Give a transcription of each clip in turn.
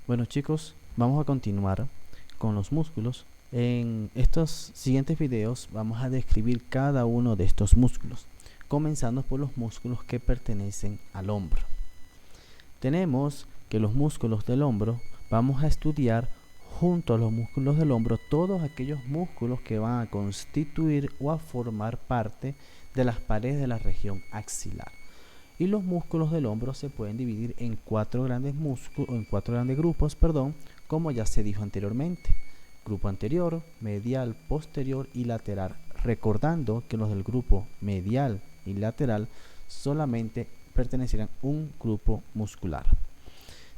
Bueno chicos, vamos a continuar con los músculos. En estos siguientes videos vamos a describir cada uno de estos músculos, comenzando por los músculos que pertenecen al hombro. Tenemos que los músculos del hombro vamos a estudiar junto a los músculos del hombro todos aquellos músculos que van a constituir o a formar parte de las paredes de la región axilar. Y los músculos del hombro se pueden dividir en cuatro grandes grupos, como ya se dijo anteriormente: grupo anterior, medial, posterior y lateral, recordando que los del grupo medial y lateral solamente pertenecieran a un grupo muscular.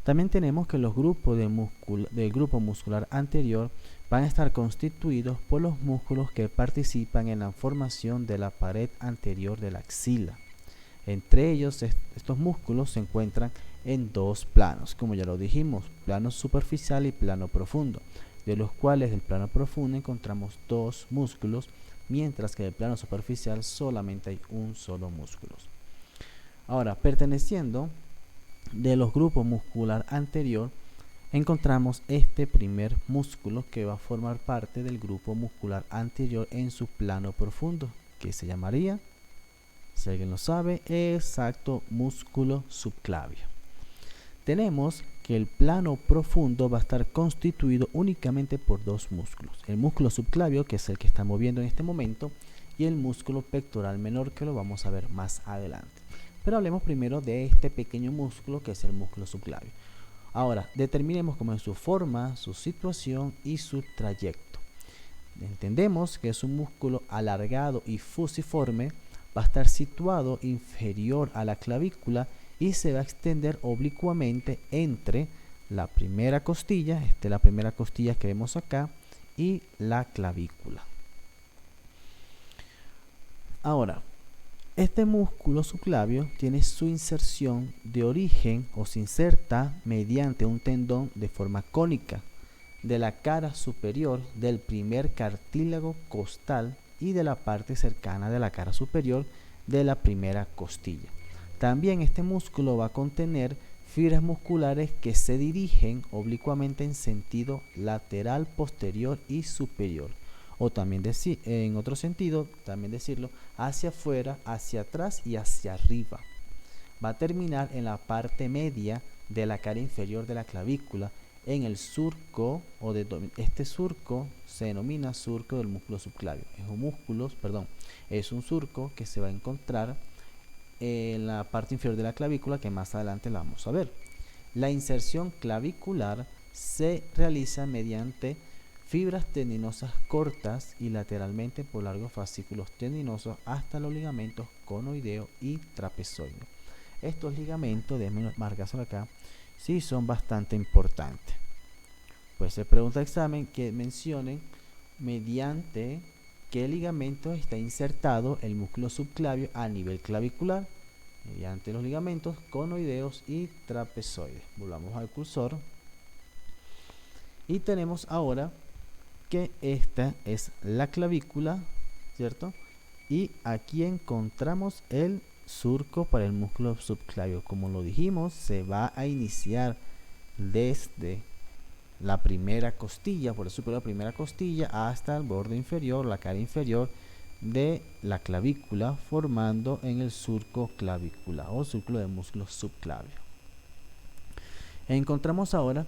También tenemos que los grupos del grupo muscular anterior van a estar constituidos por los músculos que participan en la formación de la pared anterior de la axila. Entre ellos, estos músculos se encuentran en dos planos, como ya lo dijimos, plano superficial y plano profundo, de los cuales del plano profundo encontramos dos músculos, mientras que del plano superficial solamente hay un solo músculo. Ahora, perteneciendo de los grupos muscular anterior, encontramos este primer músculo que va a formar parte del grupo muscular anterior en su plano profundo, que se llamaría, si alguien lo sabe, exacto, músculo subclavio. Tenemos que el plano profundo va a estar constituido únicamente por dos músculos: el músculo subclavio, que es el que estamos viendo en este momento, y el músculo pectoral menor, que lo vamos a ver más adelante. Pero hablemos primero de este pequeño músculo que es el músculo subclavio. Ahora, determinemos cómo es su forma, su situación y su trayecto. Entendemos que es un músculo alargado y fusiforme. Va a estar situado inferior a la clavícula y se va a extender oblicuamente entre la primera costilla, esta es la primera costilla que vemos acá, y la clavícula. Ahora, este músculo subclavio tiene su inserción de origen, o se inserta mediante un tendón de forma cónica de la cara superior del primer cartílago costal y de la parte cercana de la cara superior de la primera costilla. También este músculo va a contener fibras musculares que se dirigen oblicuamente en sentido lateral, posterior y superior, o también en otro sentido, también decirlo, hacia afuera, hacia atrás y hacia arriba. Va a terminar en la parte media de la cara inferior de la clavícula, en el surco, este surco se denomina surco del músculo subclavio. Es un surco que se va a encontrar en la parte inferior de la clavícula, que más adelante la vamos a ver. La inserción clavicular se realiza mediante fibras tendinosas cortas y lateralmente por largos fascículos tendinosos hasta los ligamentos conoideo y trapezoideo. Estos ligamentos, déjenme marcarlos acá, sí son bastante importantes. Pues se pregunta el examen que mencionen mediante qué ligamento está insertado el músculo subclavio a nivel clavicular, mediante los ligamentos conoideos y trapezoides. Volvamos al cursor y tenemos ahora que esta es la clavícula, ¿cierto? Y aquí encontramos el surco para el músculo subclavio. Como lo dijimos, se va a iniciar desde la primera costilla, por eso la primera costilla, hasta el borde inferior, la cara inferior de la clavícula, formando en el surco clavicular o surco del músculo subclavio. Encontramos ahora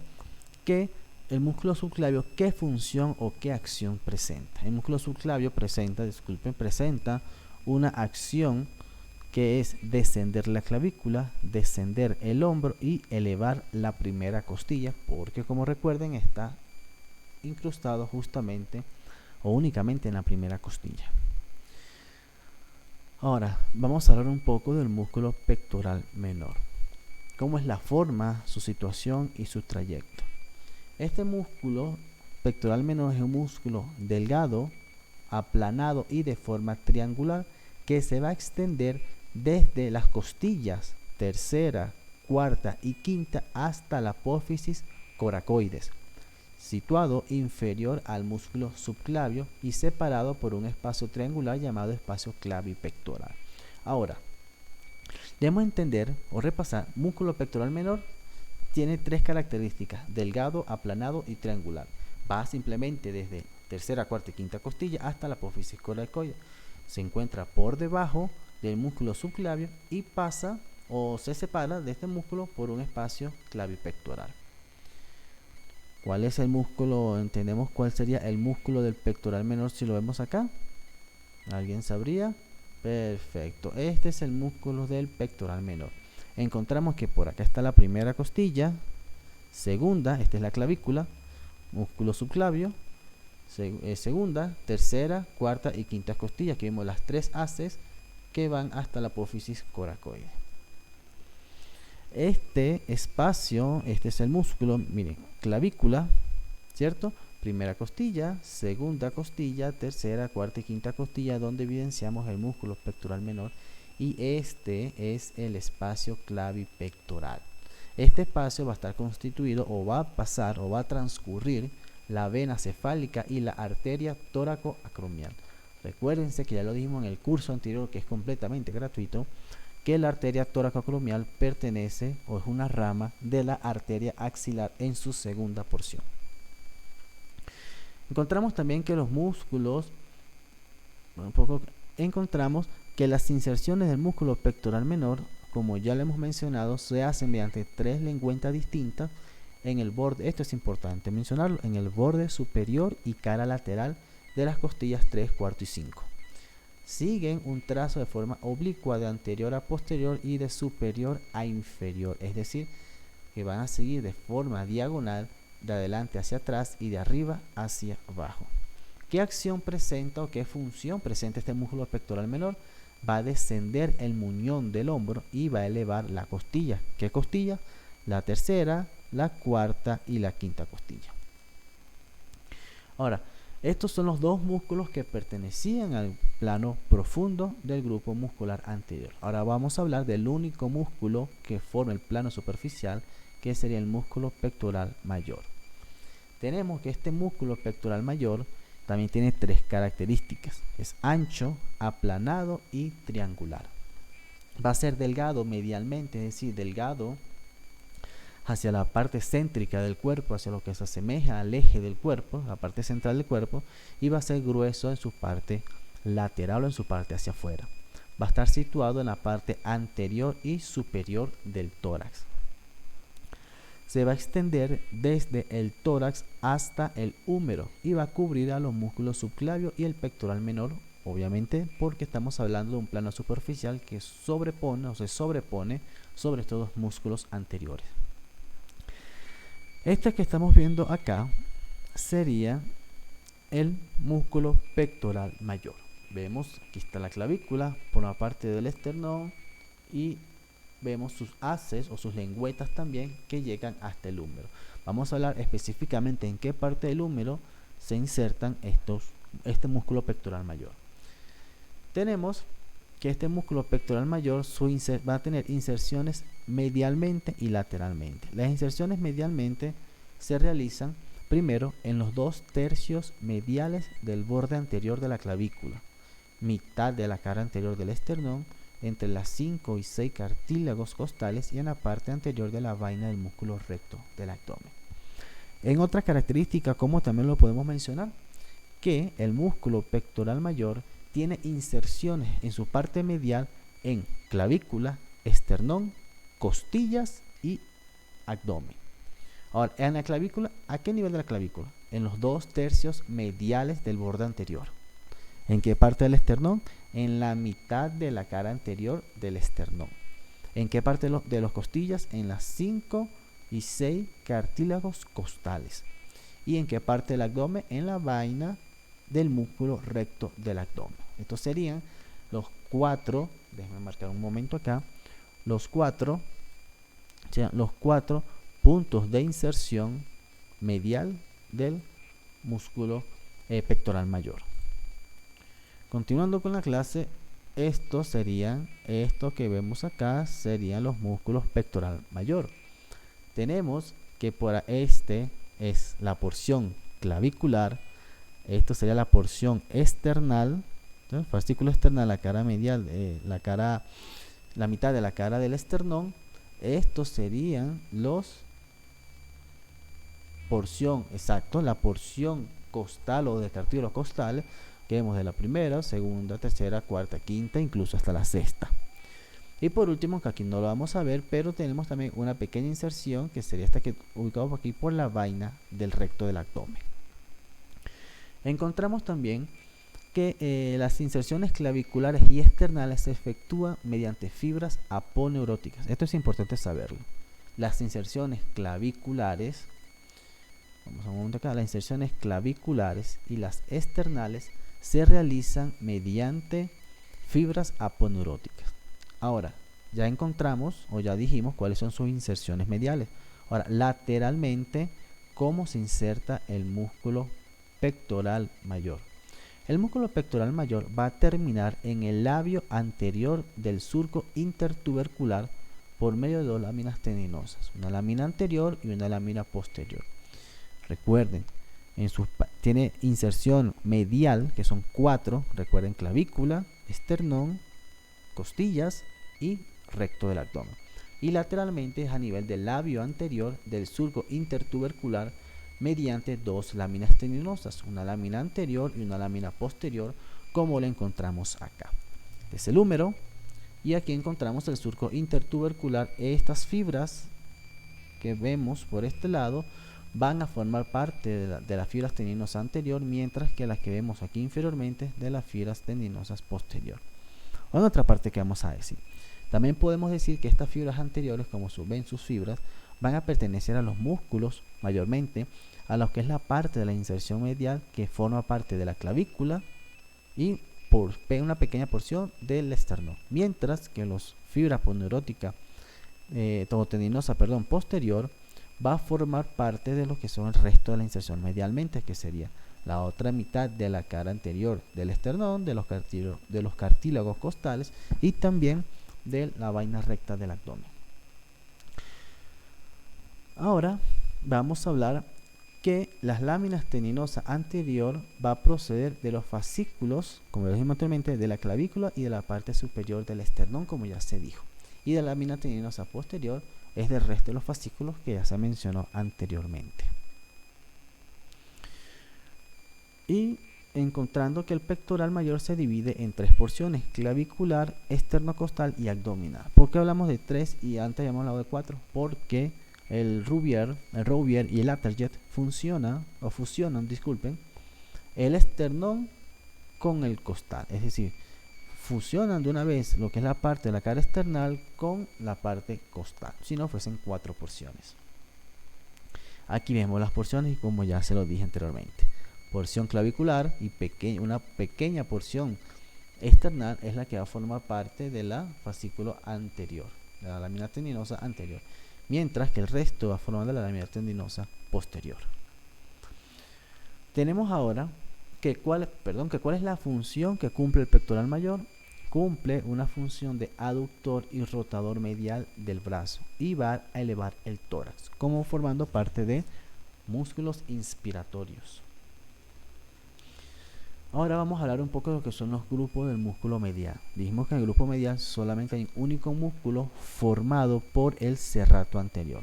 que el músculo subclavio, ¿qué función o qué acción presenta? El músculo subclavio presenta una acción que es descender la clavícula, descender el hombro y elevar la primera costilla, porque como recuerden está incrustado justamente o únicamente en la primera costilla. Ahora vamos a hablar un poco del músculo pectoral menor. ¿Cómo es la forma, su situación y su trayecto? Este músculo pectoral menor es un músculo delgado, aplanado y de forma triangular que se va a extender desde las costillas tercera, cuarta y quinta hasta la apófisis coracoides, situado inferior al músculo subclavio y separado por un espacio triangular llamado espacio clavipectoral. Ahora, debemos entender o repasar músculo pectoral menor. tiene tres características: delgado, aplanado y triangular. Va simplemente desde tercera, cuarta y quinta costilla hasta la apófisis coracoide. Se encuentra por debajo del músculo subclavio y pasa o se separa de este músculo por un espacio clavipectoral. ¿Cuál es el músculo? Entendemos cuál sería el músculo del pectoral menor si lo vemos acá. ¿Alguien sabría? Perfecto. Este es el músculo del pectoral menor. Encontramos que por acá está la primera costilla, segunda, esta es la clavícula, músculo subclavio, segunda, tercera, cuarta y quinta costilla. Aquí vemos las tres haces que van hasta la apófisis coracoide. Este espacio, este es el músculo, miren, clavícula, ¿cierto? Primera costilla, segunda costilla, tercera, cuarta y quinta costilla, donde evidenciamos el músculo pectoral menor, y este es el espacio clavipectoral. Este espacio va a estar constituido o va a pasar o va a transcurrir la vena cefálica y la arteria tóraco-acromial. Recuérdense que ya lo dijimos en el curso anterior, que es completamente gratuito, que la arteria tóraco-acromial pertenece o es una rama de la arteria axilar en su segunda porción. Encontramos también que los músculos, encontramos que las inserciones del músculo pectoral menor, como ya lo hemos mencionado, se hacen mediante tres lengüetas distintas en el borde, esto es importante mencionarlo, en el borde superior y cara lateral de las costillas 3, cuarto y 5. Siguen un trazo de forma oblicua de anterior a posterior y de superior a inferior, es decir, que van a seguir de forma diagonal de adelante hacia atrás y de arriba hacia abajo. ¿Qué acción presenta o qué función presenta este músculo pectoral menor? Va a descender el muñón del hombro y va a elevar la costilla. ¿Qué costilla? La tercera, la cuarta y la quinta costilla. Ahora, estos son los dos músculos que pertenecían al plano profundo del grupo muscular anterior. Ahora vamos a hablar del único músculo que forma el plano superficial, que sería el músculo pectoral mayor. Tenemos que este músculo pectoral mayor también tiene tres características: es ancho, aplanado y triangular. Va a ser delgado medialmente, es decir, delgado hacia la parte céntrica del cuerpo, hacia lo que se asemeja al eje del cuerpo, la parte central del cuerpo, y va a ser grueso en su parte lateral o en su parte hacia afuera. Va a estar situado en la parte anterior y superior del tórax. Se va a extender desde el tórax hasta el húmero y va a cubrir a los músculos subclavio y el pectoral menor, obviamente porque estamos hablando de un plano superficial que sobrepone o se sobrepone sobre estos dos músculos anteriores. Este que estamos viendo acá sería el músculo pectoral mayor. Vemos, aquí está la clavícula por la parte del esternón y vemos sus haces o sus lengüetas también que llegan hasta el húmero. Vamos a hablar específicamente en qué parte del húmero se insertan este músculo pectoral mayor. Tenemos que este músculo pectoral mayor va a tener inserciones medialmente y lateralmente. Las inserciones medialmente se realizan primero en los 2/3 mediales del borde anterior de la clavícula, mitad de la cara anterior del esternón, entre las 5 y 6 cartílagos costales y en la parte anterior de la vaina del músculo recto del abdomen. En otra característica, como también lo podemos mencionar, que el músculo pectoral mayor tiene inserciones en su parte medial en clavícula, esternón, costillas y abdomen. Ahora, en la clavícula, ¿a qué nivel de la clavícula? En los 2/3 mediales del borde anterior. ¿En qué parte del esternón? En la mitad de la cara anterior del esternón. ¿En qué parte de los costillas? En las 5 y 6 cartílagos costales. ¿Y en qué parte del abdomen? En la vaina del músculo recto del abdomen. Estos serían los 4, déjenme marcar un momento acá, los 4 puntos de inserción medial del músculo pectoral mayor. Continuando con la clase, estos que vemos acá serían los músculos pectoral mayor. Tenemos que por este es la porción clavicular, esto sería la porción external, el fascículo external, la cara medial, la mitad de la cara del esternón. Estos serían los porción, exacto, la porción costal o de cartílago costal que vemos de la primera, segunda, tercera, cuarta, quinta, incluso hasta la sexta. Y por último, que aquí no lo vamos a ver, pero tenemos también una pequeña inserción que sería esta que ubicamos aquí por la vaina del recto del abdomen. Encontramos también que las inserciones claviculares y externales se efectúan mediante fibras aponeuróticas. Esto es importante saberlo. Las inserciones claviculares, vamos a un momento acá, las inserciones claviculares y las externales se realizan mediante fibras aponeuróticas. Ahora, ya encontramos o ya dijimos cuáles son sus inserciones mediales. Ahora, lateralmente, ¿cómo se inserta el músculo pectoral mayor? El músculo pectoral mayor va a terminar en el labio anterior del surco intertubercular por medio de dos láminas tendinosas, una lámina anterior y una lámina posterior. Recuerden, tiene inserción medial, que son 4, recuerden, clavícula, esternón, costillas y recto del abdomen. Y lateralmente es a nivel del labio anterior del surco intertubercular mediante dos láminas tendinosas, una lámina anterior y una lámina posterior, como lo encontramos acá. Este es el húmero y aquí encontramos el surco intertubercular. Estas fibras que vemos por este lado van a formar parte de las fibras tendinosas anterior, mientras que las que vemos aquí inferiormente de las fibras tendinosas posterior. En otra parte que vamos a decir, también podemos decir que estas fibras anteriores, como ven sus fibras, van a pertenecer a los músculos mayormente, a lo que es la parte de la inserción medial que forma parte de la clavícula y por una pequeña porción del esternón, mientras que los fibras aponeurótica tendinosa posterior va a formar parte de lo que son el resto de la inserción medialmente, que sería la otra mitad de la cara anterior del esternón, de los cartílagos costales y también de la vaina recta del abdomen. Ahora vamos a hablar que las láminas tendinosas anterior va a proceder de los fascículos, como dijimos anteriormente, de la clavícula y de la parte superior del esternón, como ya se dijo. Y de la lámina tendinosa posterior es del resto de los fascículos que ya se mencionó anteriormente. Y encontrando que el pectoral mayor se divide en 3 porciones: clavicular, esternocostal y abdominal. ¿Por qué hablamos de 3 y antes habíamos hablado de 4? Porque el Rouvier y el Atterjet fusionan el esternón con el costal, es decir, fusionan de una vez lo que es la parte de la cara external con la parte costal, si no fuesen 4 porciones. Aquí vemos las porciones y como ya se lo dije anteriormente, porción clavicular y una pequeña porción external es la que va a formar parte de la fascículo anterior, de la lámina tendinosa anterior, mientras que el resto va formando la lámina tendinosa posterior. Tenemos ahora que cuál es la función que cumple el pectoral mayor. Cumple una función de aductor y rotador medial del brazo y va a elevar el tórax, como formando parte de músculos inspiratorios. Ahora vamos a hablar un poco de lo que son los grupos del músculo medial. Dijimos que en el grupo medial solamente hay un único músculo formado por el serrato anterior.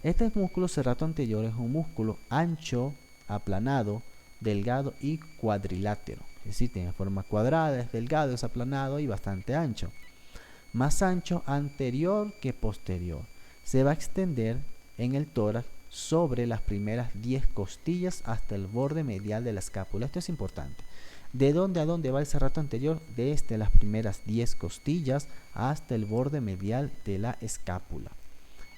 Este músculo serrato anterior es un músculo ancho, aplanado, delgado y cuadrilátero. Es decir, tiene forma cuadrada, es delgado, es aplanado y bastante ancho. Más ancho anterior que posterior. Se va a extender en el tórax sobre las primeras 10 costillas hasta el borde medial de la escápula. Esto es importante. ¿De dónde a dónde va el serrato anterior? Desde las primeras 10 costillas hasta el borde medial de la escápula.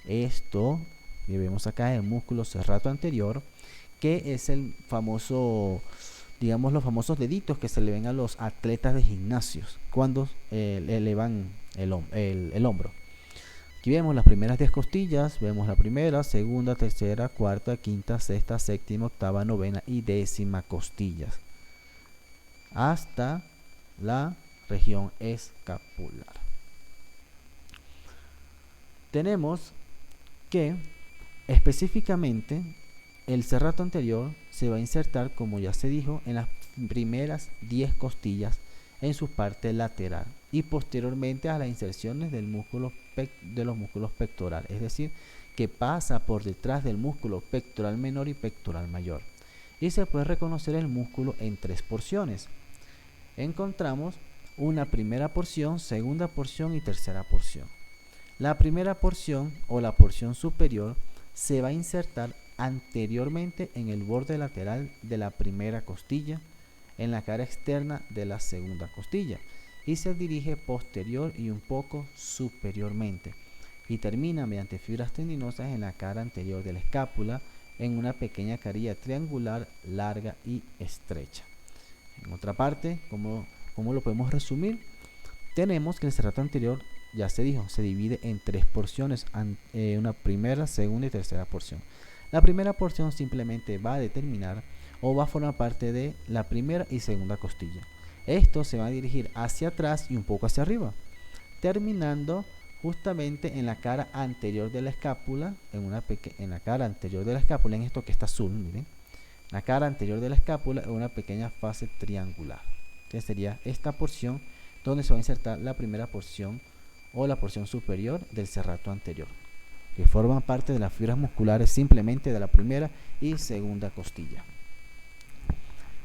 Esto que vemos acá es el músculo serrato anterior, que es el famoso, digamos, los famosos deditos que se le ven a los atletas de gimnasios cuando elevan el hombro. Aquí vemos las primeras 10 costillas, vemos la primera, segunda, tercera, cuarta, quinta, sexta, séptima, octava, novena y décima costillas, hasta la región escapular. Tenemos que específicamente el serrato anterior se va a insertar, como ya se dijo, en las primeras 10 costillas en su parte lateral y posteriormente a las inserciones de los músculos pectorales. Es decir, que pasa por detrás del músculo pectoral menor y pectoral mayor. Y se puede reconocer el músculo en 3 porciones. Encontramos una primera porción, segunda porción y tercera porción. La primera porción o la porción superior se va a insertar anteriormente en el borde lateral de la primera costilla, en la cara externa de la segunda costilla, y se dirige posterior y un poco superiormente, y termina mediante fibras tendinosas en la cara anterior de la escápula, en una pequeña carilla triangular, larga y estrecha. En otra parte, ¿cómo lo podemos resumir? Tenemos que el serrato anterior, ya se dijo, se divide en 3 porciones, una primera, segunda y tercera porción. La primera porción simplemente va a determinar o va a formar parte de la primera y segunda costilla. Esto se va a dirigir hacia atrás y un poco hacia arriba, terminando justamente en la cara anterior de la escápula, en la cara anterior de la escápula, en esto que está azul, miren, la cara anterior de la escápula en una pequeña fase triangular, que sería esta porción donde se va a insertar la primera porción o la porción superior del serrato anterior, que forman parte de las fibras musculares simplemente de la primera y segunda costilla.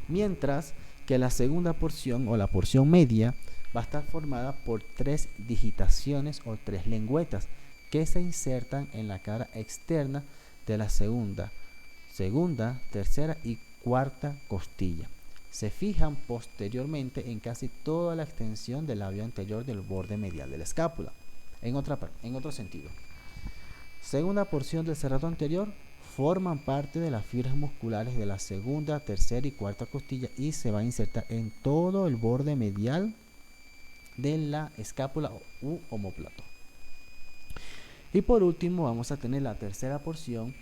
Mientras que la segunda porción o la porción media va a estar formada por 3 digitaciones o 3 lengüetas que se insertan en la cara externa de la segunda, tercera y cuarta costilla. Se fijan posteriormente en casi toda la extensión del labio anterior del borde medial de la escápula. En otro sentido, segunda porción del serrato anterior forman parte de las fibras musculares de la segunda, tercera y cuarta costilla y se va a insertar en todo el borde medial de la escápula u omóplato. Y por último vamos a tener la tercera porción,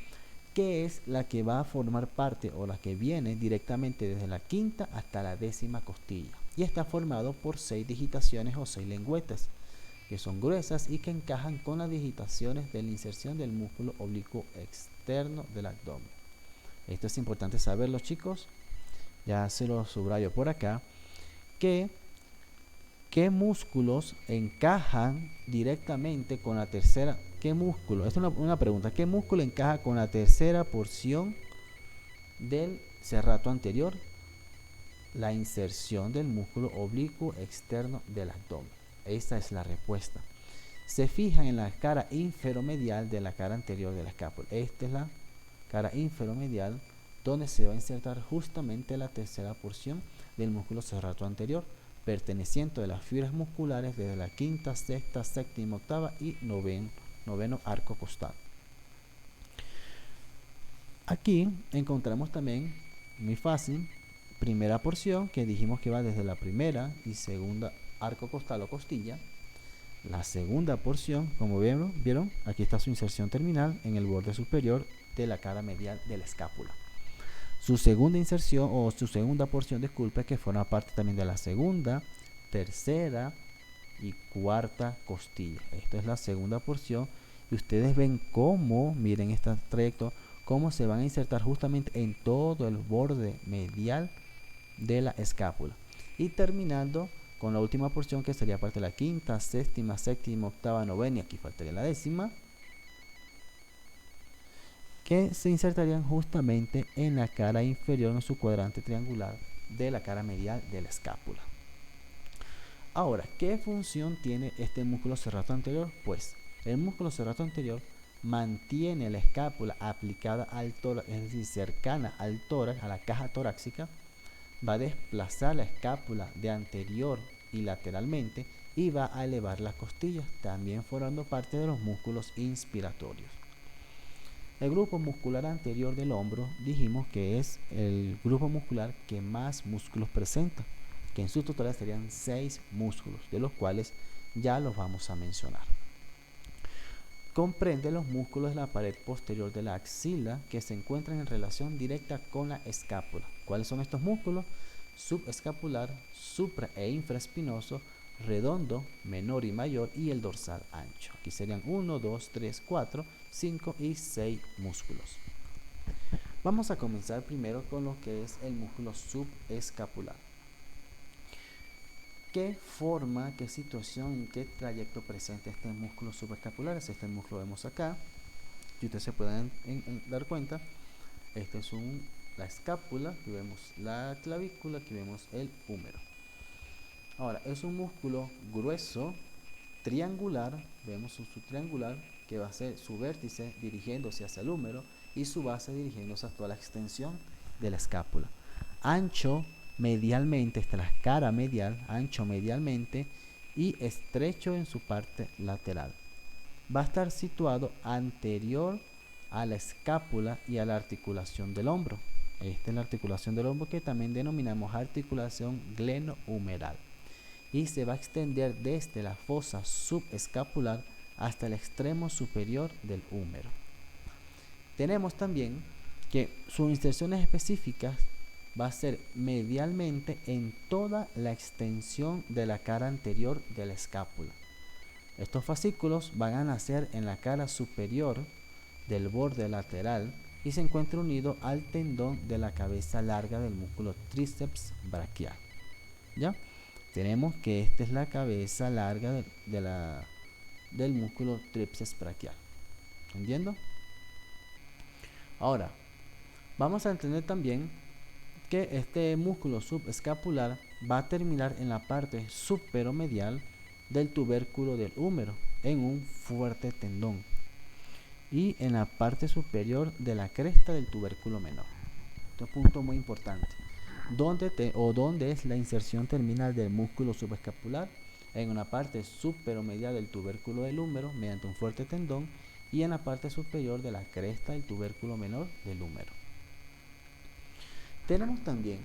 que es la que va a formar parte o la que viene directamente desde la quinta hasta la décima costilla y está formado por 6 digitaciones o 6 lengüetas que son gruesas y que encajan con las digitaciones de la inserción del músculo oblicuo externo del abdomen. Esto es importante saberlo, chicos, ya se lo subrayo por acá, que ¿qué músculos encajan directamente con la tercera? ¿Qué músculo? Esta es una pregunta. ¿Qué músculo encaja con la tercera porción del serrato anterior? La inserción del músculo oblicuo externo del abdomen. Esta es la respuesta. Se fijan en la cara inferomedial de la cara anterior de la escápula. Esta es la cara inferomedial donde se va a insertar justamente la tercera porción del músculo serrato anterior, perteneciente a las fibras musculares desde la quinta, sexta, séptima, octava y noveno arco costal. Aquí encontramos también, muy fácil, primera porción que dijimos que va desde la primera y segunda arco costal o costilla. La segunda porción, como vieron, aquí está su inserción terminal en el borde superior de la cara medial de la escápula. Su segunda inserción o su segunda porción, disculpe, que forma parte también de la segunda, tercera y cuarta costilla. Esto es la segunda porción y ustedes ven cómo, miren este trayecto, cómo se van a insertar justamente en todo el borde medial de la escápula y terminando con la última porción que sería parte de la quinta, séptima, octava, novena y aquí faltaría la décima, que se insertarían justamente en la cara inferior en su cuadrante triangular de la cara medial de la escápula. Ahora, ¿qué función tiene este músculo serrato anterior? Pues el músculo serrato anterior mantiene la escápula aplicada al tórax, es decir, cercana al tórax, a la caja torácica, va a desplazar la escápula de anterior y lateralmente y va a elevar las costillas, también formando parte de los músculos inspiratorios. El grupo muscular anterior del hombro dijimos que es el grupo muscular que más músculos presenta, que en su total serían 6 músculos, de los cuales ya los vamos a mencionar. Comprende los músculos de la pared posterior de la axila que se encuentran en relación directa con la escápula. ¿Cuáles son estos músculos? Subescapular, supra e infraespinoso, redondo, menor y mayor y el dorsal ancho. Aquí serían 1, 2, 3, 4, 5 y 6 músculos. Vamos a comenzar primero con lo que es el músculo subescapular. ¿Qué forma, qué situación, en qué trayecto presenta este músculo subescapular? Este músculo vemos acá. Si ustedes se pueden dar cuenta, esta es la escápula, aquí vemos la clavícula, aquí vemos el húmero. Ahora, es un músculo grueso, triangular, vemos su triangular, que va a ser su vértice dirigiéndose hacia el húmero y su base dirigiéndose a toda la extensión de la escápula. Ancho medialmente, esta es la cara medial, ancho medialmente y estrecho en su parte lateral. Va a estar situado anterior a la escápula y a la articulación del hombro. Esta es la articulación del hombro que también denominamos articulación glenohumeral. Y se va a extender desde la fosa subescapular hasta el extremo superior del húmero. Tenemos también que sus inserciones específicas va a ser medialmente en toda la extensión de la cara anterior de la escápula. Estos fascículos van a nacer en la cara superior del borde lateral y se encuentra unido al tendón de la cabeza larga del músculo tríceps braquial. ¿Ya? Tenemos que esta es la cabeza larga del músculo tríceps braquial. ¿Entiendo? Ahora, vamos a entender también que este músculo subescapular va a terminar en la parte superomedial del tubérculo del húmero, en un fuerte tendón, y en la parte superior de la cresta del tubérculo menor. Este es un punto muy importante. ¿Dónde es la inserción terminal del músculo subescapular? En una parte superomedial del tubérculo del húmero mediante un fuerte tendón y en la parte superior de la cresta del tubérculo menor del húmero. Tenemos también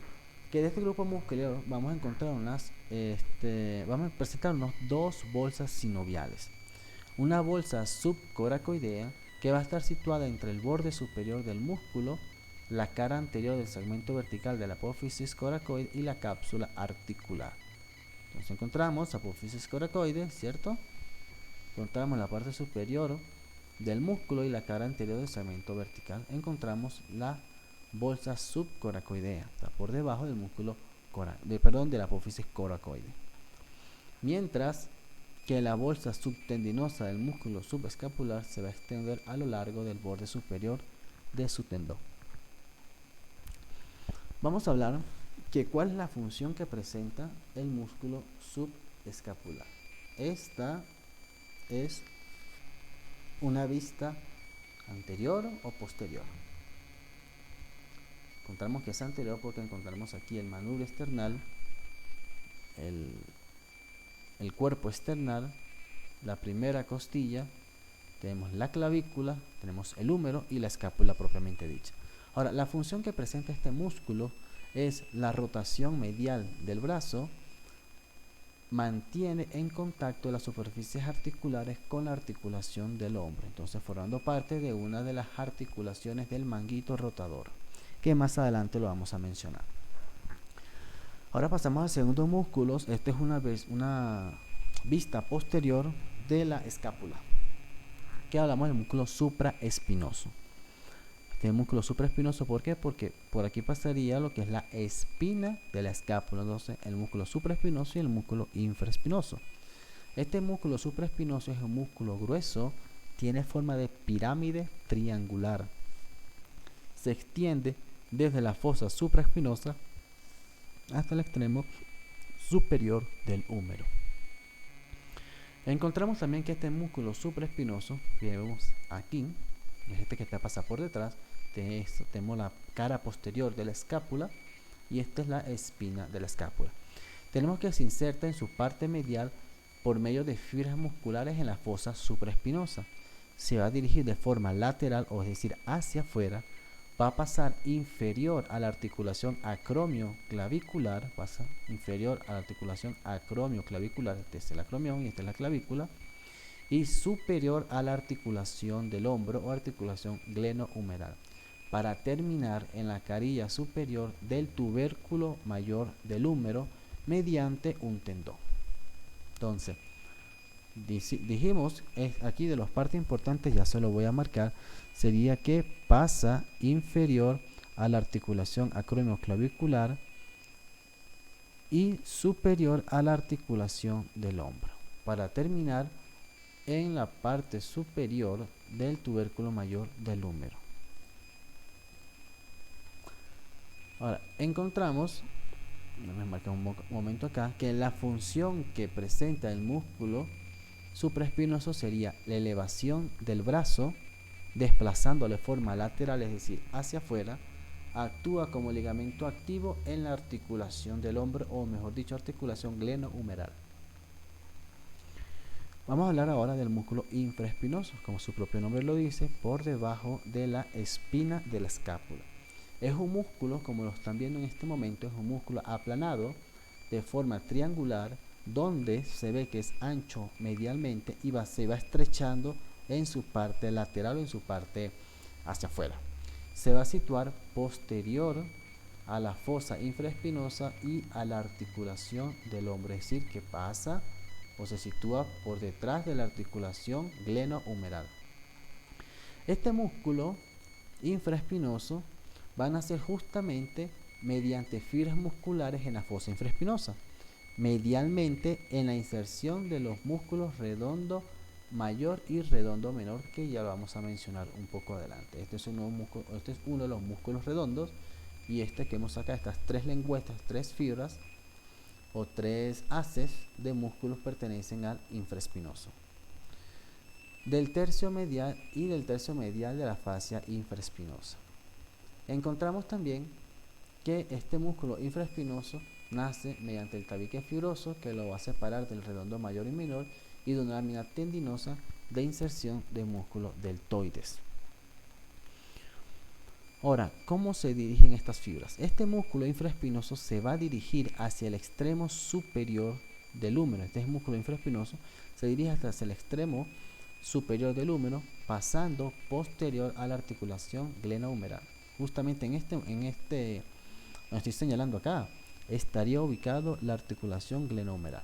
que de este grupo muscular vamos a encontrar vamos a presentarnos dos bolsas sinoviales. Una bolsa subcoracoidea que va a estar situada entre el borde superior del músculo, la cara anterior del segmento vertical de la apófisis coracoide y la cápsula articular. Entonces encontramos apófisis coracoide, ¿cierto? Encontramos la parte superior del músculo y la cara anterior del segmento vertical. Encontramos la bolsa subcoracoidea, está por debajo del músculo de la apófisis coracoide. Mientras que la bolsa subtendinosa del músculo subescapular se va a extender a lo largo del borde superior de su tendón. Vamos a hablar que cuál es la función que presenta el músculo subescapular. Esta es una vista anterior o posterior. Encontramos que es anterior porque encontramos aquí el manubrio esternal, el cuerpo esternal, la primera costilla, tenemos la clavícula, tenemos el húmero y la escápula propiamente dicha. Ahora, la función que presenta este músculo es la rotación medial del brazo, mantiene en contacto las superficies articulares con la articulación del hombro, entonces formando parte de una de las articulaciones del manguito rotador, que más adelante lo vamos a mencionar. Ahora pasamos al segundo músculo. Esta es una vista posterior de la escápula, que hablamos del músculo supraespinoso. Este músculo supraespinoso, ¿por qué? Porque por aquí pasaría lo que es la espina de la escápula, entonces el músculo supraespinoso y el músculo infraespinoso. Este músculo supraespinoso es un músculo grueso, tiene forma de pirámide triangular, se extiende desde la fosa supraespinosa hasta el extremo superior del húmero. Encontramos también que este músculo supraespinoso, que vemos aquí, es este que pasa por detrás, tenemos la cara posterior de la escápula y esta es la espina de la escápula. Tenemos que se inserta en su parte medial por medio de fibras musculares en la fosa supraespinosa. Se va a dirigir de forma lateral, o es decir, hacia afuera, va a pasar inferior a la articulación acromioclavicular, pasa inferior a la articulación acromioclavicular, este es el acromión y esta es la clavícula, y superior a la articulación del hombro o articulación glenohumeral, para terminar en la carilla superior del tubérculo mayor del húmero mediante un tendón. Entonces, dijimos, aquí de las partes importantes, ya se lo voy a marcar, sería que pasa inferior a la articulación acromioclavicular y superior a la articulación del hombro, para terminar en la parte superior del tubérculo mayor del húmero. Ahora, encontramos, me marca un momento acá, que la función que presenta el músculo supraespinoso sería la elevación del brazo, desplazándolo de forma lateral, es decir, hacia afuera. Actúa como ligamento activo en la articulación del hombro, o mejor dicho, articulación glenohumeral. Vamos a hablar ahora del músculo infraespinoso, como su propio nombre lo dice, por debajo de la espina de la escápula. Es un músculo, como lo están viendo en este momento, es un músculo aplanado de forma triangular, donde se ve que es ancho medialmente y se va estrechando en su parte lateral o en su parte hacia afuera. Se va a situar posterior a la fosa infraespinosa y a la articulación del hombro, es decir, que pasa o se sitúa por detrás de la articulación glenohumeral. Este músculo infraespinoso va a nacer justamente mediante fibras musculares en la fosa infraespinosa, medialmente en la inserción de los músculos redondo mayor y redondo menor, que ya lo vamos a mencionar un poco adelante. Este es uno de los músculos redondos, y este que vemos acá, estas tres lengüetas, tres fibras o tres haces de músculos pertenecen al infraespinoso. Del tercio medial y del tercio medial de la fascia infraespinosa. Encontramos también que este músculo infraespinoso nace mediante el tabique fibroso, que lo va a separar del redondo mayor y menor, y de una lámina tendinosa de inserción de músculo deltoides. Ahora, ¿cómo se dirigen estas fibras? Este músculo infraespinoso se va a dirigir hacia el extremo superior del húmero. Este músculo infraespinoso se dirige hacia el extremo superior del húmero, pasando posterior a la articulación glenohumeral. Justamente en este lo estoy señalando acá, estaría ubicado la articulación glenohumeral.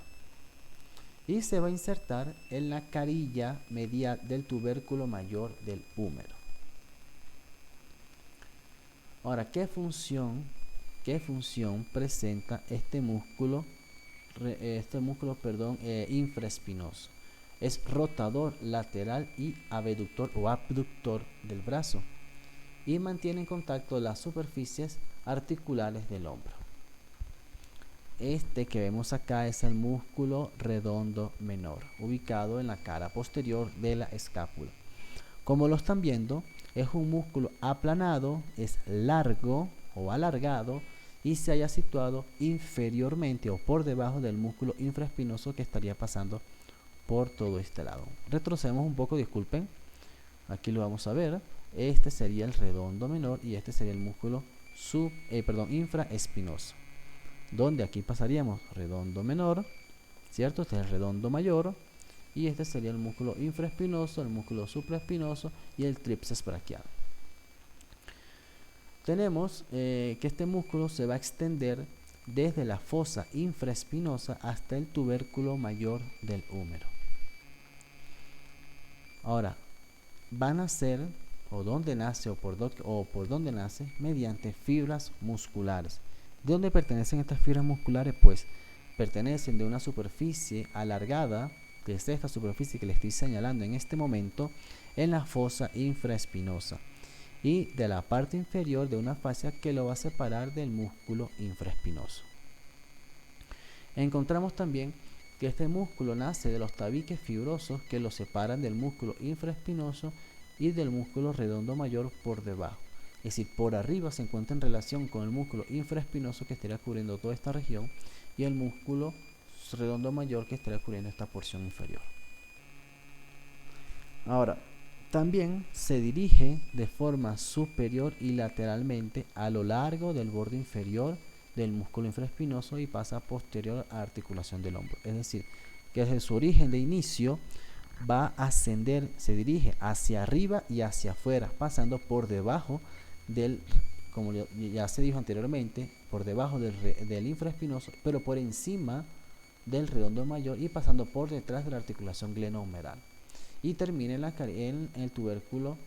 Y se va a insertar en la carilla medial del tubérculo mayor del húmero. Ahora, ¿qué función presenta este músculo infraespinoso? Es rotador lateral y abductor o abductor del brazo, y mantiene en contacto las superficies articulares del hombro. Este que vemos acá es el músculo redondo menor, ubicado en la cara posterior de la escápula. Como lo están viendo, es un músculo aplanado, es largo o alargado, y se haya situado inferiormente o por debajo del músculo infraespinoso, que estaría pasando por todo este lado. Retrocedemos un poco, disculpen. Aquí lo vamos a ver. Este sería el redondo menor y este sería el músculo infraespinoso, donde aquí pasaríamos redondo menor, ¿cierto? Este es el redondo mayor, y este sería el músculo infraespinoso, el músculo supraespinoso y el tríceps braquial. Tenemos que este músculo se va a extender desde la fosa infraespinosa hasta el tubérculo mayor del húmero. Ahora, van a ser, o dónde nace, o por dónde nace, mediante fibras musculares. ¿De dónde pertenecen estas fibras musculares? Pues pertenecen de una superficie alargada, que es esta superficie que le estoy señalando en este momento, en la fosa infraespinosa, y de la parte inferior de una fascia que lo va a separar del músculo infraespinoso. Encontramos también que este músculo nace de los tabiques fibrosos que lo separan del músculo infraespinoso y del músculo redondo mayor por debajo. Es decir, por arriba se encuentra en relación con el músculo infraespinoso, que estaría cubriendo toda esta región, y el músculo redondo mayor, que estaría cubriendo esta porción inferior. Ahora, también se dirige de forma superior y lateralmente a lo largo del borde inferior del músculo infraespinoso y pasa posterior a la articulación del hombro. Es decir, que desde su origen de inicio va a ascender, se dirige hacia arriba y hacia afuera, pasando por debajo del, como ya se dijo anteriormente, por debajo del infraespinoso, pero por encima del redondo mayor y pasando por detrás de la articulación glenohumeral, y termina en el tubérculo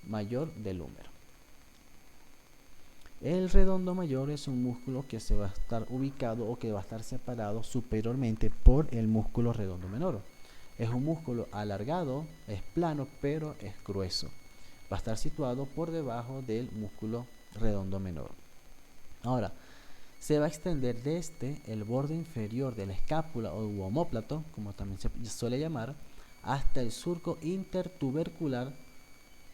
mayor del húmero. El redondo mayor es un músculo que se va a estar ubicado o que va a estar separado superiormente por el músculo redondo menor. Es un músculo alargado, es plano, pero es grueso. Va a estar situado por debajo del músculo redondo menor. Ahora, se va a extender desde el borde inferior de la escápula o omóplato, como también se suele llamar, hasta el surco intertubercular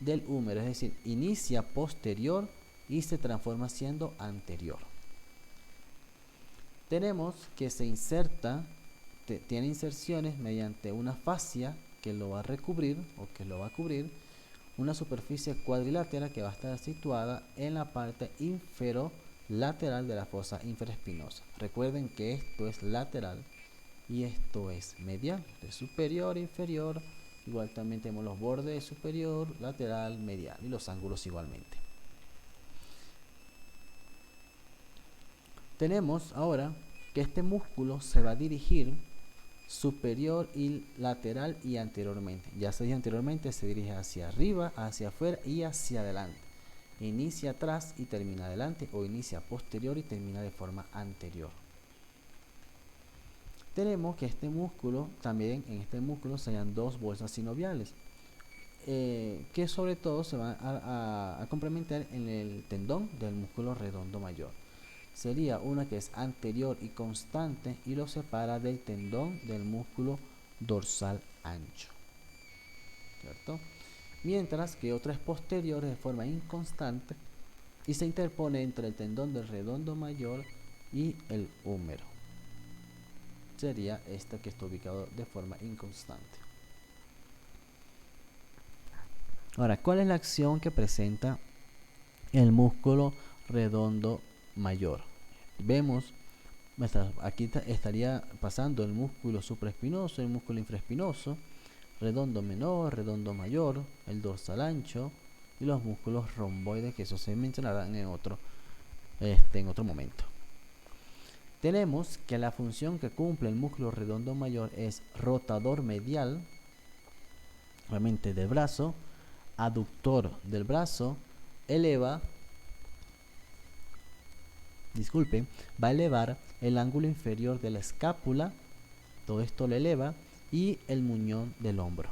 del húmero, es decir, inicia posterior y se transforma siendo anterior. Tenemos que se inserta, tiene inserciones mediante una fascia que lo va a recubrir o que lo va a cubrir, una superficie cuadrilátera que va a estar situada en la parte inferolateral de la fosa infraespinosa. Recuerden que esto es lateral y esto es medial, de superior, inferior. Igual también tenemos los bordes superior, lateral, medial y los ángulos igualmente. Tenemos ahora que este músculo se va a dirigir superior y lateral y anteriormente. Ya se dije anteriormente, se dirige hacia arriba, hacia afuera y hacia adelante. Inicia atrás y termina adelante, o inicia posterior y termina de forma anterior. Tenemos que este músculo, también en este músculo se hallan dos bolsas sinoviales, que sobre todo se van a complementar en el tendón del músculo redondo mayor. Sería una que es anterior y constante y lo separa del tendón del músculo dorsal ancho, ¿cierto? Mientras que otra es posterior de forma inconstante y se interpone entre el tendón del redondo mayor y el húmero. Sería esta que está ubicado de forma inconstante. Ahora, ¿cuál es la acción que presenta el músculo redondo mayor? Vemos, aquí estaría pasando el músculo supraespinoso, el músculo infraespinoso, redondo menor, redondo mayor, el dorsal ancho y los músculos romboides, que eso se mencionarán en otro momento. Tenemos que la función que cumple el músculo redondo mayor es rotador medial, obviamente del brazo, aductor del brazo, va a elevar el ángulo inferior de la escápula, todo esto lo eleva, y el muñón del hombro.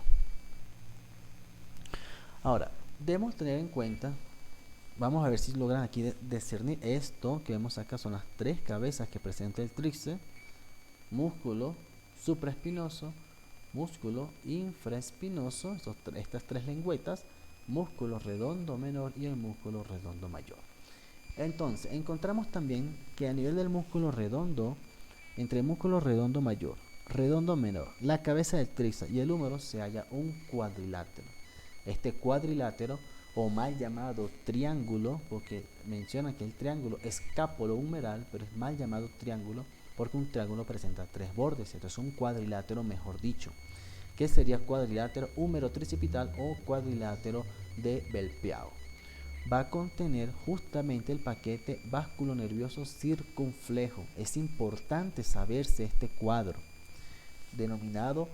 Ahora, debemos tener en cuenta, vamos a ver si logran aquí discernir esto que vemos acá, son las tres cabezas que presenta el tríceps: músculo supraespinoso, músculo infraespinoso, estas tres lengüetas, músculo redondo menor y el músculo redondo mayor. Entonces, encontramos también que a nivel del músculo redondo, entre el músculo redondo mayor, redondo menor, la cabeza del tríceps y el húmero se halla un cuadrilátero. Este cuadrilátero, o mal llamado triángulo, porque menciona que el triángulo es escápulo-humeral, pero es mal llamado triángulo porque un triángulo presenta tres bordes, entonces un cuadrilátero, mejor dicho, que sería cuadrilátero húmero-tricipital o cuadrilátero de Belpeau. Va a contener justamente el paquete vasculonervioso circunflejo. Es importante saberse este cuadro, denominado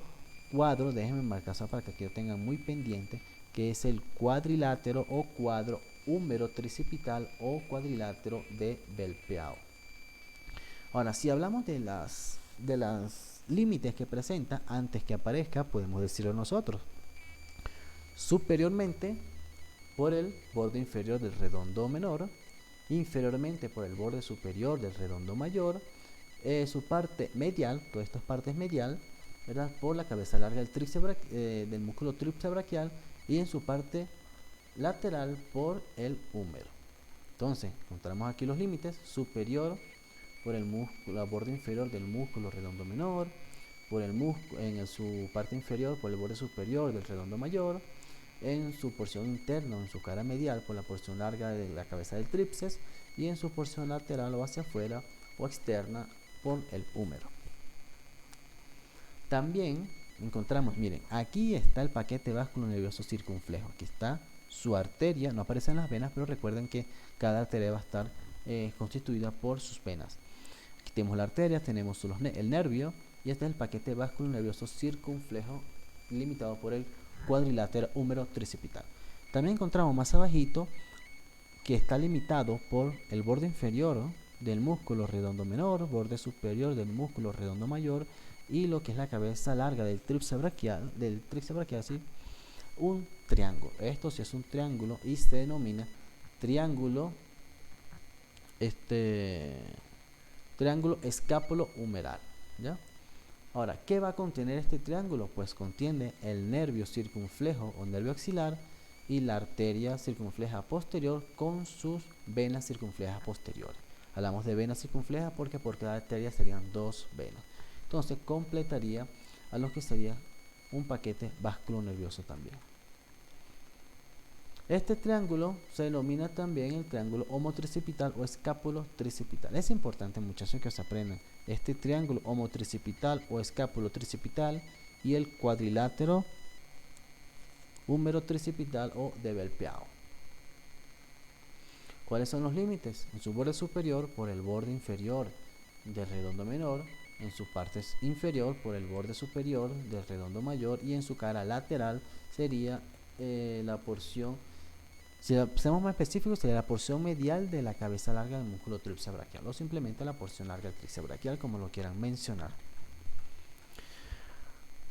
cuadro, déjenme marcar para que aquí lo tengan muy pendiente, que es el cuadrilátero o cuadro húmero-tricipital o cuadrilátero de Belpeau. Ahora, si hablamos de las límites que presenta, antes que aparezca, podemos decirlo nosotros. Superiormente, por el borde inferior del redondo menor, inferiormente por el borde superior del redondo mayor, su parte medial, toda esta parte es medial, ¿verdad?, por la cabeza larga del, del músculo tríceps braquial, y en su parte lateral por el húmero. Entonces, encontramos aquí los límites: superior por el músculo, el borde inferior del músculo redondo menor, por el músculo, en su parte inferior por el borde superior del redondo mayor, en su porción interna o en su cara medial por la porción larga de la cabeza del tríceps, y en su porción lateral o hacia afuera o externa por el húmero. También encontramos, miren, aquí está el paquete vasculonervioso circunflejo, aquí está su arteria, no aparecen las venas, pero recuerden que cada arteria va a estar constituida por sus venas. Aquí tenemos la arteria, tenemos el nervio, y este es el paquete vasculonervioso circunflejo limitado por el cuadrilátero húmero-tricipital. También encontramos más abajito que está limitado por el borde inferior del músculo redondo menor, borde superior del músculo redondo mayor y lo que es la cabeza larga del tríceps braquial, ¿sí? Un triángulo. Esto sí es un triángulo y se denomina triángulo triángulo escápulo-humeral, ¿ya? Ahora, ¿qué va a contener este triángulo? Pues contiene el nervio circunflejo o nervio axilar y la arteria circunfleja posterior con sus venas circunflejas posteriores. Hablamos de venas circunflejas porque por cada arteria serían 2 venas. Entonces completaría a lo que sería un paquete vasculonervioso también. Este triángulo se denomina también el triángulo homotricipital o escápulo-tricipital. Es importante, muchachos, que se aprendan este triángulo homotricipital o escápulo-tricipital y el cuadrilátero húmero-tricipital o de Belpeau. ¿Cuáles son los límites? En su borde superior por el borde inferior del redondo menor, en sus partes inferior por el borde superior del redondo mayor y en su cara lateral sería la porción, si somos más específicos, sería la porción medial de la cabeza larga del músculo tríceps braquial o simplemente la porción larga del tríceps braquial, como lo quieran mencionar.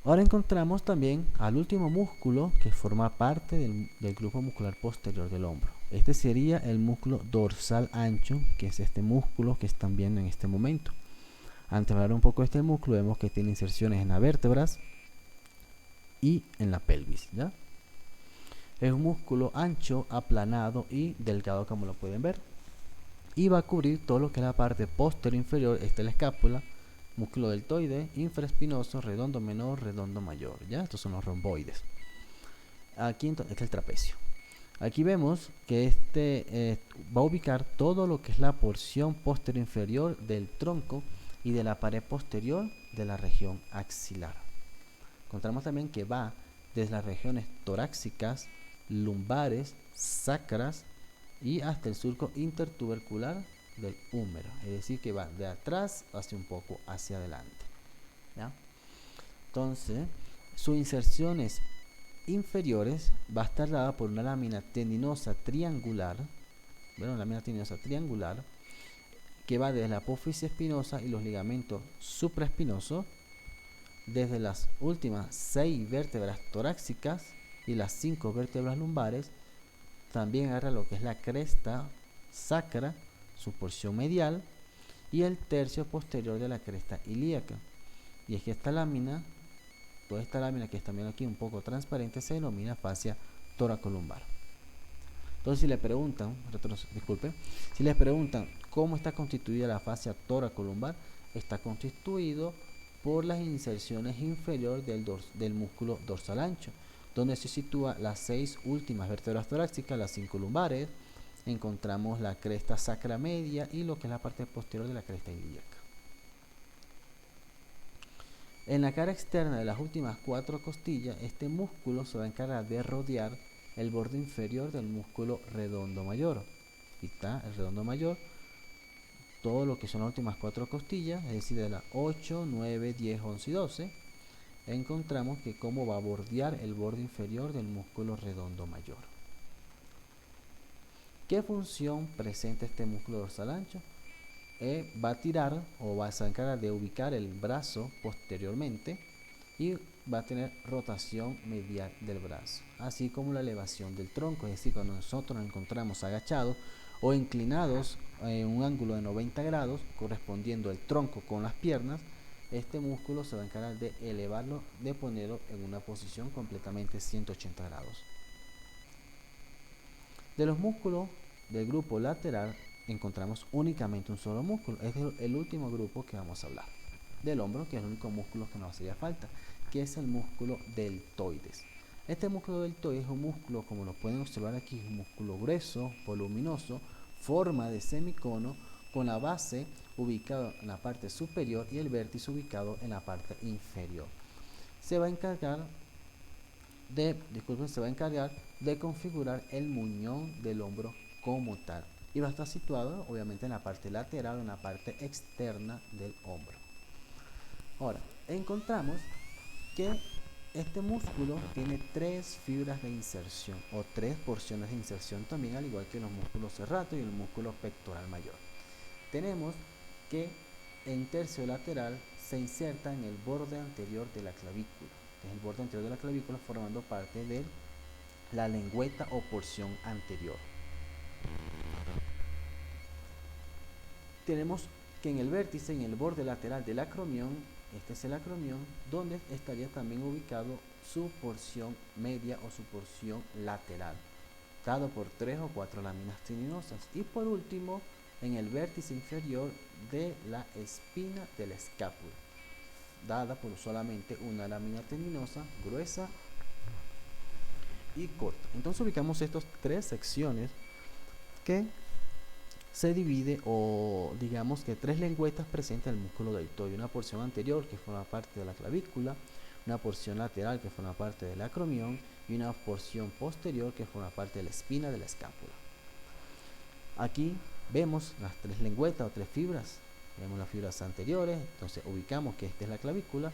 Ahora encontramos también al último músculo que forma parte del grupo muscular posterior del hombro. Este sería el músculo dorsal ancho, que es este músculo que están viendo en este momento. Antes de hablar un poco de este músculo, vemos que tiene inserciones en las vértebras y en la pelvis, ¿ya? Es un músculo ancho, aplanado y delgado, como lo pueden ver. Y va a cubrir todo lo que es la parte posterior inferior, esta es la escápula, músculo deltoide, infraespinoso, redondo menor, redondo mayor, ¿ya? Estos son los romboides. Aquí este es el trapecio. Aquí vemos que va a ubicar todo lo que es la porción posterior inferior del tronco y de la pared posterior de la región axilar. Encontramos también que va desde las regiones torácicas, lumbares, sacras y hasta el surco intertubercular del húmero, es decir, que va de atrás hacia un poco hacia adelante, ¿ya? Entonces, sus inserciones inferiores va a estar dada por una lámina tendinosa triangular, que va desde la apófisis espinosa y los ligamentos supraespinosos, desde las últimas 6 vértebras torácicas y las 5 vértebras lumbares. También agarra lo que es la cresta sacra, su porción medial, y el tercio posterior de la cresta ilíaca. Y es que esta lámina, toda esta lámina que es también aquí un poco transparente, se denomina fascia toracolumbar. Entonces, si les preguntan cómo está constituida la fascia toracolumbar, está constituido por las inserciones inferiores del músculo dorsal ancho, donde se sitúa las 6 últimas vértebras torácicas, las 5 lumbares, encontramos la cresta sacra media y lo que es la parte posterior de la cresta ilíaca. En la cara externa de las últimas 4 costillas, este músculo se va a encargar de rodear el borde inferior del músculo redondo mayor. Aquí está el redondo mayor, todo lo que son las últimas 4 costillas, es decir, de las 8, 9, 10, 11 y 12, encontramos que cómo va a bordear el borde inferior del músculo redondo mayor. ¿Qué función presenta este músculo dorsal ancho? Va a tirar o va a encargar de ubicar el brazo posteriormente y va a tener rotación medial del brazo, así como la elevación del tronco, es decir, cuando nosotros nos encontramos agachados o inclinados en un ángulo de 90 grados, correspondiendo el tronco con las piernas, este músculo se va a encargar de elevarlo, de ponerlo en una posición completamente 180 grados. De los músculos del grupo lateral encontramos únicamente un solo músculo, es el último grupo que vamos a hablar. Del hombro, que es el único músculo que nos hacía falta, que es el músculo deltoides. Este músculo deltoides es un músculo, como lo pueden observar aquí, un músculo grueso, voluminoso, forma de semicono, con la base ubicada en la parte superior y el vértice ubicado en la parte inferior. Se va a encargar de configurar el muñón del hombro como tal, y va a estar situado obviamente en la parte lateral o en la parte externa del hombro. Ahora, encontramos que este músculo tiene 3 fibras de inserción o 3 porciones de inserción también, al igual que los músculos serratos y el músculo pectoral mayor. Tenemos que en tercio lateral se inserta en el borde anterior de la clavícula, que es el borde anterior de la clavícula, formando parte de la lengüeta o porción anterior. Tenemos que en el vértice, en el borde lateral del acromión, este es el acromión, donde estaría también ubicado su porción media o su porción lateral, dado por 3 o 4 láminas teninosas. Y por último, en el vértice inferior de la espina de la escápula, dada por solamente una lámina teninosa gruesa y corta. Entonces ubicamos estas 3 secciones que se divide, o digamos que 3 lengüetas presentes el músculo deltoide: una porción anterior que forma parte de la clavícula, una porción lateral que forma parte del acromión y una porción posterior que forma parte de la espina de la escápula. Aquí vemos las 3 lengüetas o 3 fibras. Vemos las fibras anteriores, entonces ubicamos que esta es la clavícula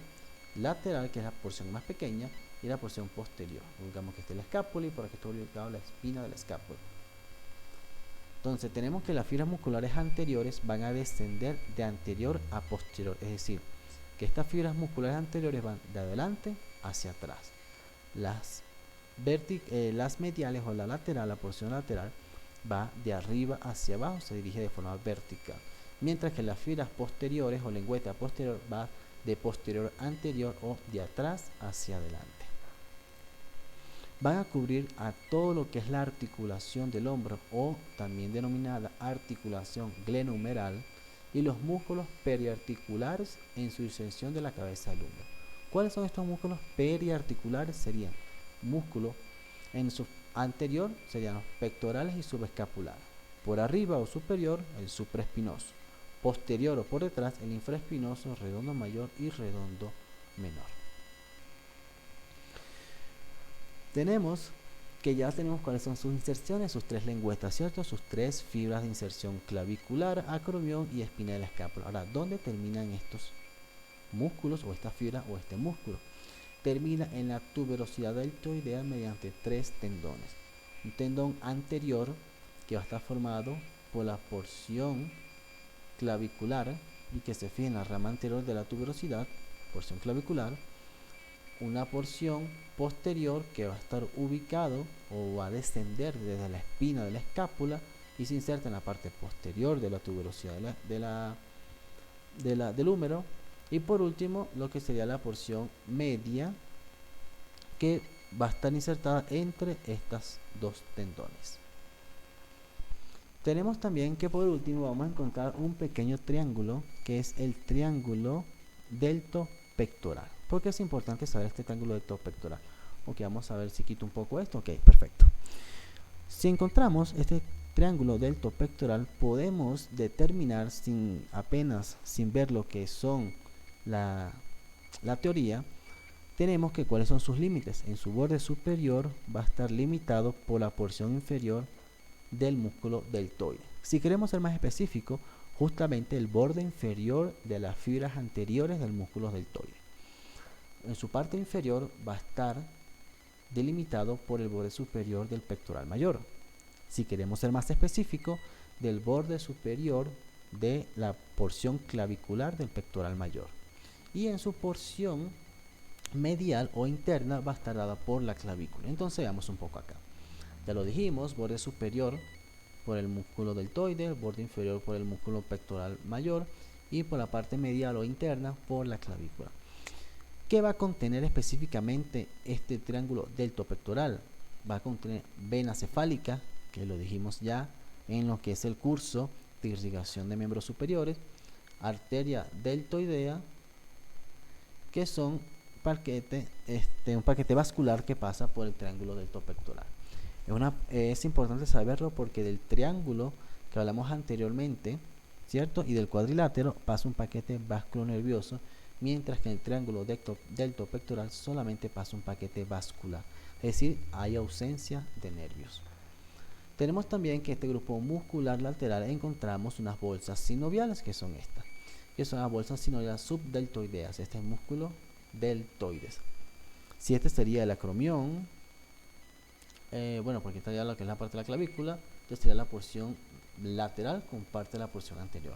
lateral, que es la porción más pequeña, y la porción posterior. Ubicamos que esta es la escápula y por aquí está ubicada la espina de la escápula. Entonces tenemos que las fibras musculares anteriores van a descender de anterior a posterior, es decir, que estas fibras musculares anteriores van de adelante hacia atrás. Las mediales o la lateral, la porción lateral, va de arriba hacia abajo, se dirige de forma vertical, mientras que las fibras posteriores o lengüeta posterior va de posterior a anterior o de atrás hacia adelante. Van a cubrir a todo lo que es la articulación del hombro, o también denominada articulación glenohumeral, y los músculos periarticulares en su extensión de la cabeza del hombro. ¿Cuáles son estos músculos periarticulares? Serían músculos en su anterior, serían los pectorales y subescapulares. Por arriba o superior, el supraespinoso. Posterior o por detrás, el infraespinoso, redondo mayor y redondo menor. Tenemos cuáles son sus inserciones, sus 3 lengüetas, ¿cierto? Sus 3 fibras de inserción: clavicular, acromión y espina de la escápula. Ahora, ¿dónde terminan estos músculos o esta fibra o este músculo? Termina en la tuberosidad deltoidea mediante 3 tendones. Un tendón anterior, que va a estar formado por la porción clavicular y que se fija en la rama anterior de la tuberosidad, porción clavicular. Una porción posterior que va a estar ubicado o va a descender desde la espina de la escápula y se inserta en la parte posterior de la tuberosidad del húmero. Y por último, lo que sería la porción media, que va a estar insertada entre estas 2 tendones. Tenemos también que por último vamos a encontrar un pequeño triángulo, que es el triángulo deltopectoral. ¿Por qué es importante saber este triángulo deltopectoral? Ok, vamos a ver si quito un poco esto. Ok, perfecto. Si encontramos este triángulo deltopectoral, podemos determinar sin ver lo que son la teoría, tenemos que cuáles son sus límites. En su borde superior va a estar limitado por la porción inferior del músculo deltoide. Si queremos ser más específico, justamente el borde inferior de las fibras anteriores del músculo deltoide. En su parte inferior va a estar delimitado por el borde superior del pectoral mayor. Si queremos ser más específico, del borde superior de la porción clavicular del pectoral mayor. Y en su porción medial o interna va a estar dada por la clavícula. Entonces veamos un poco acá. Ya lo dijimos, borde superior por el músculo deltoide, borde inferior por el músculo pectoral mayor y por la parte medial o interna por la clavícula. ¿Qué va a contener específicamente este triángulo deltopectoral? Va a contener vena cefálica, que lo dijimos ya en lo que es el curso de irrigación de miembros superiores, arteria deltoidea, que son un paquete vascular que pasa por el triángulo deltopectoral. Es importante saberlo porque del triángulo que hablamos anteriormente, ¿cierto? Y del cuadrilátero pasa un paquete vasculonervioso, mientras que en el triángulo deltopectoral solamente pasa un paquete vascular, es decir, hay ausencia de nervios. Tenemos también que este grupo muscular lateral encontramos unas bolsas sinoviales, que son estas, que son las bolsas sinoviales subdeltoideas. Este es músculo deltoides. Si este sería el acromión, porque estaría lo que es la parte de la clavícula, esta sería la porción lateral con parte de la porción anterior.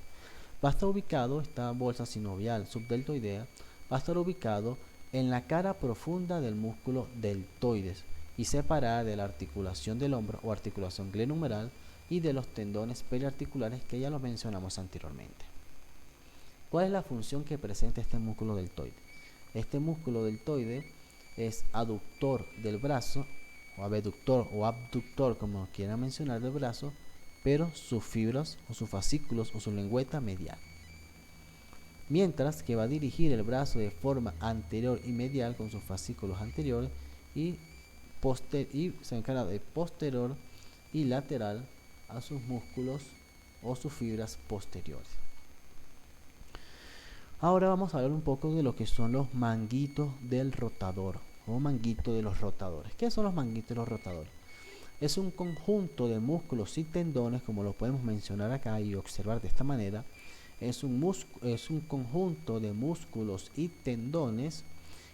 va a estar ubicado, esta bolsa sinovial subdeltoidea, va a estar ubicado en la cara profunda del músculo deltoides y separada de la articulación del hombro o articulación glenohumeral y de los tendones periarticulares que ya los mencionamos anteriormente. ¿Cuál es la función que presenta este músculo deltoide? Este músculo deltoide es aductor del brazo, o abductor o abductor, como quieran mencionar, del brazo, pero sus fibras o sus fascículos o su lengüeta medial. Mientras que va a dirigir el brazo de forma anterior y medial con sus fascículos anteriores y se encarga de posterior y lateral a sus músculos o sus fibras posteriores. Ahora vamos a hablar un poco de lo que son los manguitos del rotador o manguito de los rotadores. ¿Qué son los manguitos de los rotadores? Es un conjunto de músculos y tendones, como lo podemos mencionar acá y observar de esta manera. Es un conjunto de músculos y tendones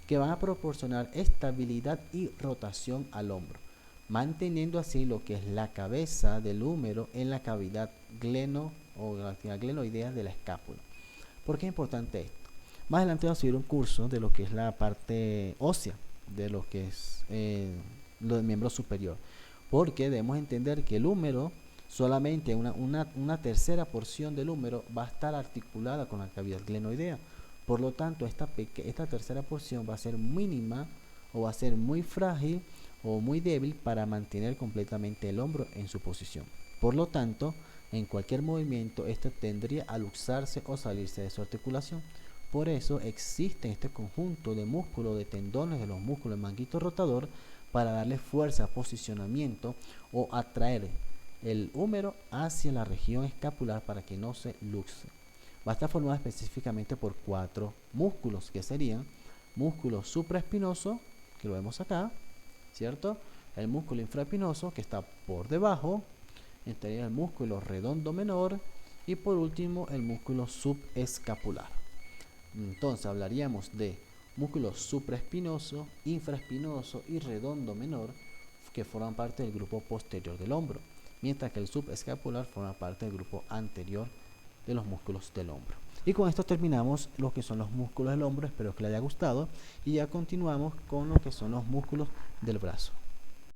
que van a proporcionar estabilidad y rotación al hombro, manteniendo así lo que es la cabeza del húmero en la cavidad glenoidea de la escápula. ¿Por qué es importante esto? Más adelante vamos a subir un curso de lo que es la parte ósea, de lo que es lo del miembro superior, porque debemos entender que el húmero, solamente una tercera porción del húmero va a estar articulada con la cavidad glenoidea. Por lo tanto, esta tercera porción va a ser mínima o va a ser muy frágil o muy débil para mantener completamente el hombro en su posición. Por lo tanto, en cualquier movimiento, este tendría a luxarse o salirse de su articulación. Por eso existe este conjunto de músculos, de tendones de los músculos del manguito rotador para darle fuerza, posicionamiento o atraer el húmero hacia la región escapular para que no se luxe. Va a estar formado específicamente por 4 músculos, que serían músculo supraespinoso, que lo vemos acá, ¿cierto? El músculo infraespinoso, que está por debajo, estaría el músculo redondo menor y por último el músculo subescapular. Entonces hablaríamos de músculo supraespinoso, infraespinoso y redondo menor, que forman parte del grupo posterior del hombro, mientras que el subescapular forma parte del grupo anterior de los músculos del hombro. Y con esto terminamos lo que son los músculos del hombro. Espero que les haya gustado y ya continuamos con lo que son los músculos del brazo.